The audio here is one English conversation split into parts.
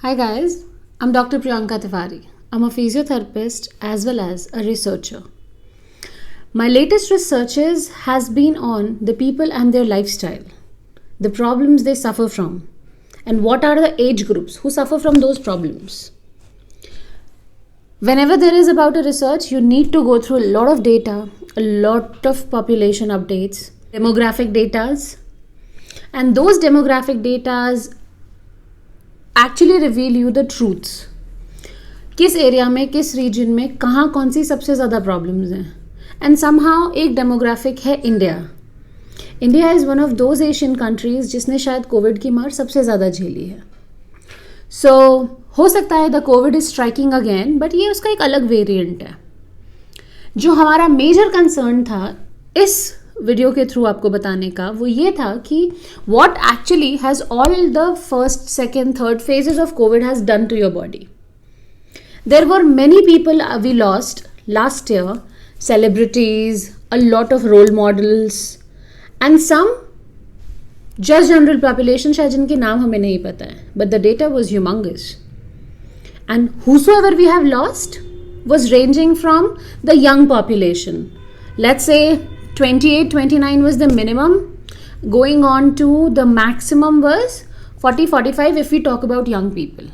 Hi guys, I'm Dr. Priyanka Tiwari. I'm a physiotherapist as well as a researcher. My latest researches has been on the people and their lifestyle, the problems they suffer from, and what are the age groups who suffer from those problems. Whenever there is about a research, you need to go through a lot of data, a lot of population updates, demographic datas, and those demographic datas actually reveal you the truths. किस area में, किस reason में, कहाँ कौन सी सबसे ज़्यादा problems हैं. And somehow एक डेमोग्राफिक है India. India is one of those Asian countries जिसने शायद कोविड की मार सबसे ज़्यादा झेली है. सो हो सकता है the Covid is striking again, but ये उसका एक अलग वेरिएंट है. जो हमारा मेजर कंसर्न था इस वीडियो के थ्रू आपको बताने का वो ये था कि what actually has all the first, second, third phases of Covid has done to your body. There were many people we lost last year, celebrities, a lot of role models, and some just general population शायद जिनके नाम हमें नहीं पता है, but the data was humongous. And whosoever we have lost was ranging from the young population. Let's say 28, 29 was the minimum, going on to the maximum was 40, 45 if we talk about young people.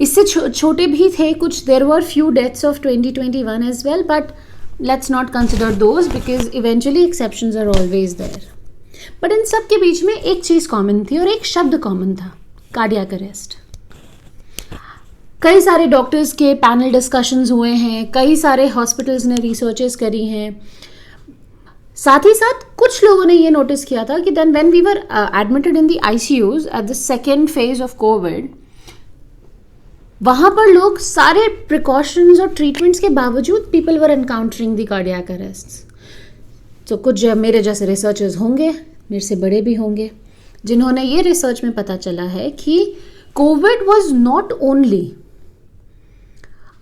इससे छोटे भी थे कुछ. There were few deaths of 2021 as well, but let's not consider those because eventually exceptions are always there. But इन सब के बीच में एक चीज़ कॉमन थी और एक शब्द कॉमन था, कार्डियक अरेस्ट. कई सारे डॉक्टर्स के पैनल डिस्कशंस हुए हैं, कई सारे हॉस्पिटल्स ने रिसर्चेस करी हैं. साथ ही साथ कुछ लोगों ने ये नोटिस किया था कि then when we were admitted in the ICUs at the second phase of Covid, वहाँ पर लोग सारे प्रिकॉशंस और ट्रीटमेंट्स के बावजूद people were encountering the cardiac arrests. तो कुछ मेरे जैसे रिसर्चर्स होंगे, मेरे से बड़े भी होंगे, जिन्होंने ये रिसर्च में पता चला है कि Covid was not only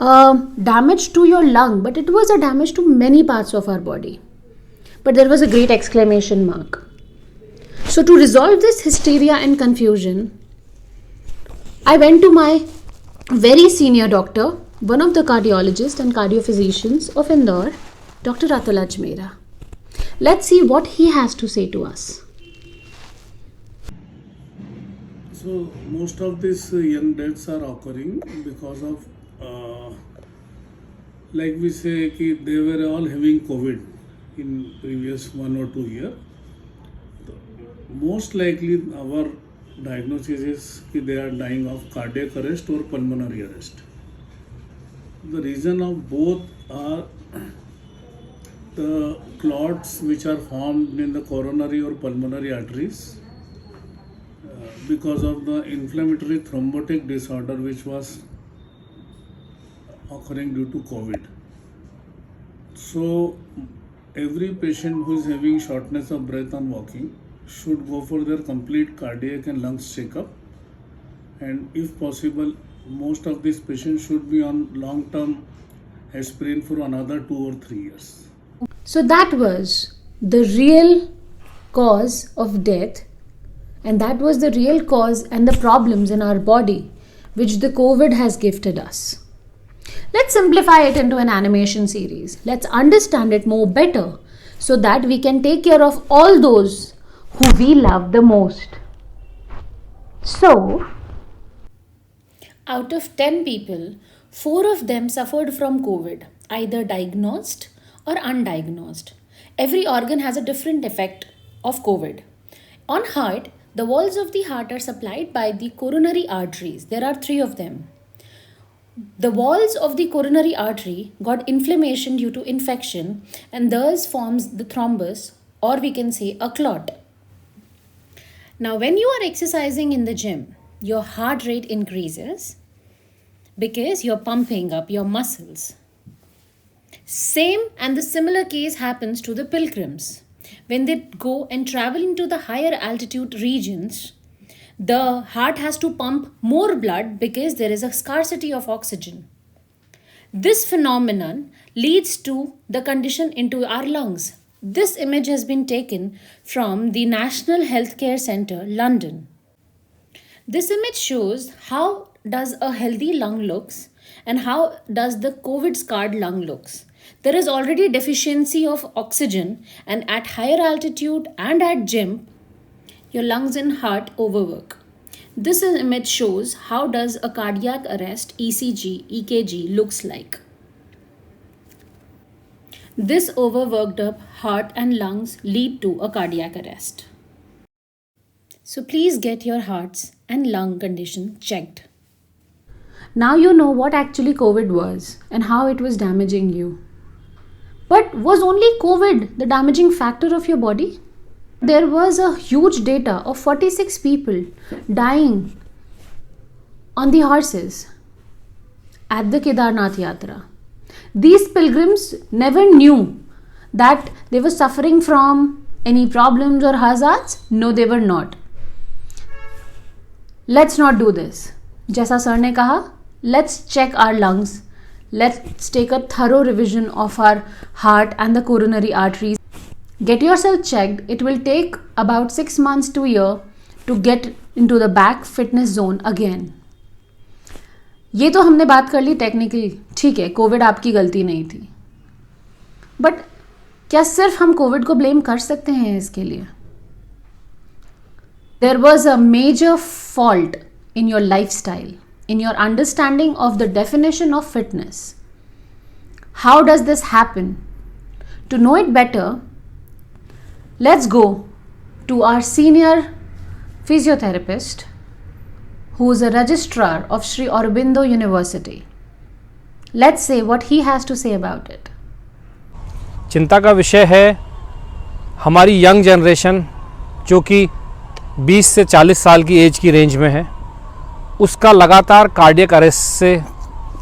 damage to your lung, but it was a damage to many parts of our body. But there was a great exclamation mark. So to resolve this hysteria and confusion, I went to my very senior doctor, one of the cardiologists and cardiophysicians of Indore, Dr. Atul Ajmera. Let's see what he has to say to us. So most of these young deaths are occurring because of like we say कि they were all having COVID in previous 1 or 2 year. Most likely our diagnosis is that they are dying of cardiac arrest or pulmonary arrest. The reason of both are the clots which are formed in the coronary or pulmonary arteries because of the inflammatory thrombotic disorder which was occurring due to COVID. So every patient who is having shortness of breath on walking should go for their complete cardiac and lungs checkup, and if possible most of these patients should be on long term aspirin for another 2 or 3 years. So that was the real cause of death, and that was the real cause and the problems in our body which the COVID has gifted us. Let's simplify it into an animation series. Let's understand it more better so that we can take care of all those who we love the most. So, out of 10 people, 4 of them suffered from COVID, either diagnosed or undiagnosed. Every organ has a different effect of COVID. On heart, the walls of the heart are supplied by the coronary arteries. There are 3 of them. The walls of the coronary artery got inflammation due to infection and thus forms the thrombus, or we can say a clot. Now, when you are exercising in the gym, your heart rate increases because you're pumping up your muscles. Same and the similar case happens to the pilgrims. When they go and travel into the higher altitude regions, the heart has to pump more blood because there is a scarcity of oxygen. This phenomenon leads to the condition into our lungs. This image has been taken from the National Healthcare Centre, London. This image shows how does a healthy lung looks and how does the COVID scarred lung looks. There is already deficiency of oxygen, and at higher altitude and at gym, your lungs and heart overwork. This image shows how does a cardiac arrest ECG, EKG looks like. This overworked up heart and lungs lead to a cardiac arrest. So please get your hearts and lung condition checked. Now you know what actually COVID was and how it was damaging you. But was only COVID the damaging factor of your body? There was a huge data of 46 people dying on the horses at the Kedarnath Yatra. These pilgrims never knew that they were suffering from any problems or hazards. No, they were not. Let's not do this. जैसा sir ने कहा, let's check our lungs. Let's take a thorough revision of our heart and the coronary arteries. Get yourself checked. It will take about 6 months to a year to get into the back fitness zone again. ये तो हमने बात कर ली technically, ठीक है, Covid आपकी गलती नहीं थी. बट क्या सिर्फ हम कोविड को ब्लेम कर सकते हैं इसके लिए? There was a major fault in your lifestyle, in your understanding of the definition of fitness. How does this happen? To know it better, let's go to our senior physiotherapist who is a registrar of Sri Aurobindo University. Let's say what he has to say about it. चिंता का विषय है हमारी young generation जो कि 20 से 40 साल की एज की रेंज में है, उसका लगातार कार्डियक अरेस्ट से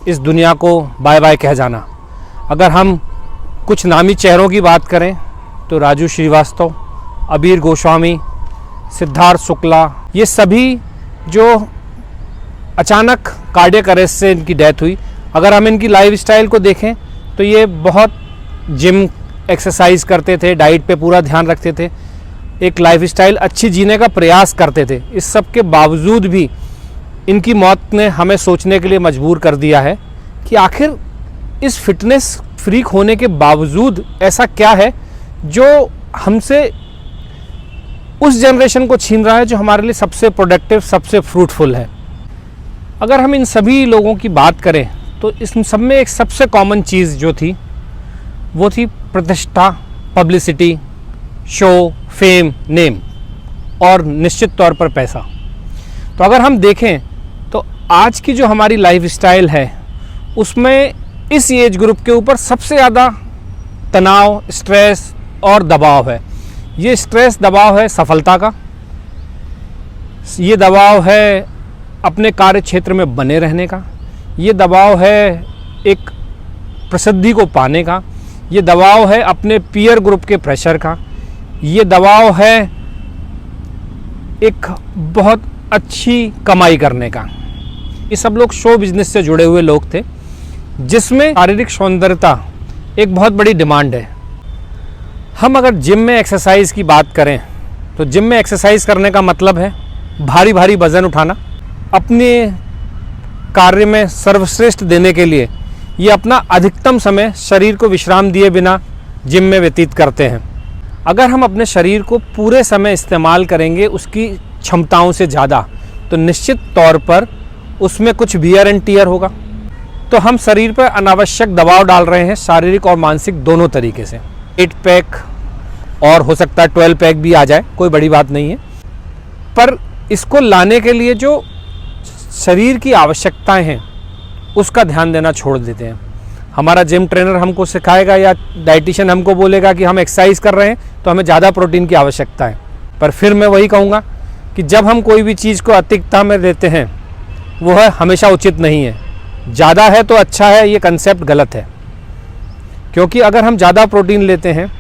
इस दुनिया को बाय बाय कह जाना. अगर हम कुछ नामी चेहरों की बात करें तो राजू श्रीवास्तव, अबीर गोस्वामी, सिद्धार्थ शुक्ला, ये सभी जो अचानक कार्डियक अरेस्ट से इनकी डेथ हुई. अगर हम इनकी लाइफस्टाइल को देखें तो ये बहुत जिम एक्सरसाइज करते थे, डाइट पे पूरा ध्यान रखते थे, एक लाइफस्टाइल अच्छी जीने का प्रयास करते थे. इस सब के बावजूद भी इनकी मौत ने हमें सोचने के लिए मजबूर कर दिया है कि आखिर इस फिटनेस फ्रीक होने के बावजूद ऐसा क्या है जो हमसे उस जनरेशन को छीन रहा है जो हमारे लिए सबसे प्रोडक्टिव, सबसे फ्रूटफुल है. अगर हम इन सभी लोगों की बात करें तो इस सब में एक सबसे कॉमन चीज़ जो थी वो थी प्रतिष्ठा, पब्लिसिटी, शो, फेम, नेम और निश्चित तौर पर पैसा. तो अगर हम देखें तो आज की जो हमारी लाइफस्टाइल है उसमें इस एज ग्रुप के ऊपर सबसे ज़्यादा तनाव, स्ट्रेस और दबाव है. ये स्ट्रेस दबाव है सफलता का, ये दबाव है अपने कार्य क्षेत्र में बने रहने का, ये दबाव है एक प्रसिद्धि को पाने का, ये दबाव है अपने पीयर ग्रुप के प्रेशर का, ये दबाव है एक बहुत अच्छी कमाई करने का. ये सब लोग शो बिजनेस से जुड़े हुए लोग थे जिसमें शारीरिक सौंदर्यता एक बहुत बड़ी डिमांड है. हम अगर जिम में एक्सरसाइज की बात करें तो जिम में एक्सरसाइज करने का मतलब है भारी भारी वज़न उठाना. अपने कार्य में सर्वश्रेष्ठ देने के लिए ये अपना अधिकतम समय शरीर को विश्राम दिए बिना जिम में व्यतीत करते हैं. अगर हम अपने शरीर को पूरे समय इस्तेमाल करेंगे उसकी क्षमताओं से ज़्यादा तो निश्चित तौर पर उसमें कुछ वियर एंड टियर होगा. तो हम शरीर पर अनावश्यक दबाव डाल रहे हैं, शारीरिक और मानसिक दोनों तरीके से. 8 पैक और हो सकता है 12 पैक भी आ जाए, कोई बड़ी बात नहीं है. पर इसको लाने के लिए जो शरीर की आवश्यकताएं हैं उसका ध्यान देना छोड़ देते हैं. हमारा जिम ट्रेनर हमको सिखाएगा या डाइटिशियन हमको बोलेगा कि हम एक्सरसाइज कर रहे हैं तो हमें ज़्यादा प्रोटीन की आवश्यकता है. पर फिर मैं वही कहूँगा कि जब हम कोई भी चीज़ को अधिकता में देते हैं वो है हमेशा उचित नहीं है. ज़्यादा है तो अच्छा है, ये कंसेप्ट गलत है. क्योंकि अगर हम ज़्यादा प्रोटीन लेते हैं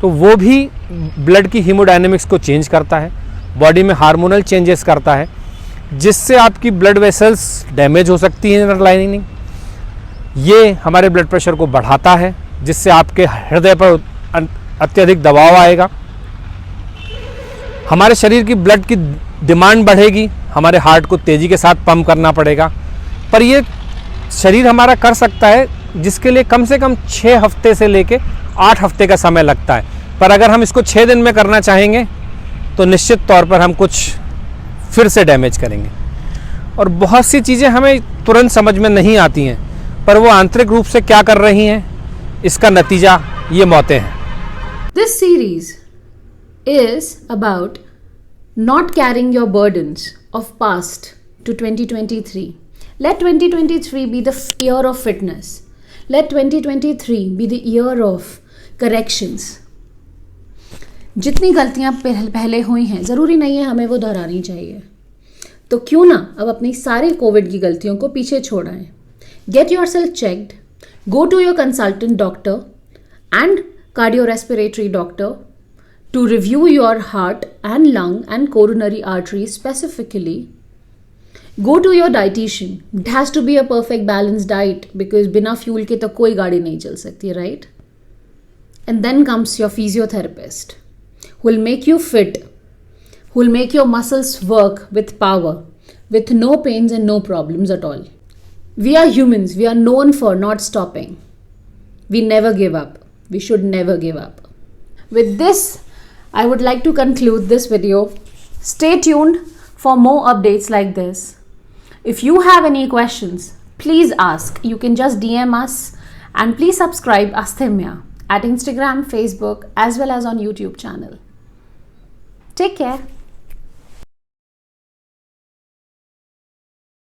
तो वो भी ब्लड की हीमोडायनेमिक्स को चेंज करता है, बॉडी में हार्मोनल चेंजेस करता है, जिससे आपकी ब्लड वेसल्स डैमेज हो सकती हैं, इनर लाइनिंग. ये हमारे ब्लड प्रेशर को बढ़ाता है जिससे आपके हृदय पर अत्यधिक दबाव आएगा. हमारे शरीर की ब्लड की डिमांड बढ़ेगी, हमारे हार्ट को तेज़ी के साथ पंप करना पड़ेगा। पर ये शरीर हमारा कर सकता है, जिसके लिए कम से कम 6 हफ्ते से लेके 8 हफ्ते का समय लगता है। पर अगर हम इसको 6 दिन में करना चाहेंगे तो निश्चित तौर पर हम कुछ फिर से डैमेज करेंगे। और बहुत सी चीज़ें हमें तुरंत समझ में नहीं आती हैं, पर वो आंतरिक रूप से क्या कर रही हैं, इसका नतीजा ये मौतें हैं। This series is about not carrying your burdens of past to 2023. Let 2023 be the year of fitness. Let 2023 be the year of corrections. जितनी गलतियां पहले हुई हैं, ज़रूरी नहीं है हमें वो दोहरानी चाहिए। तो क्यों ना अब अपनी सारी कोविड की गलतियों को पीछे छोड़ाएं। Get yourself checked. Go to your consultant doctor and cardiorespiratory doctor to review your heart and lung and coronary arteries specifically. Go to your dietitian. It has to be a perfect balanced diet because बिना fuel के तो कोई गाड़ी नहीं चल सकती, right? And then comes your physiotherapist who will make you fit, who will make your muscles work with power, with no pains and no problems at all. We are humans. We are known for not stopping. We never give up. We should never give up. With this, I would like to conclude this video. Stay tuned for more updates like this. If you have any questions, please ask. You can just DM us and please subscribe Asthimya at Instagram, Facebook as well as on YouTube channel. Take care.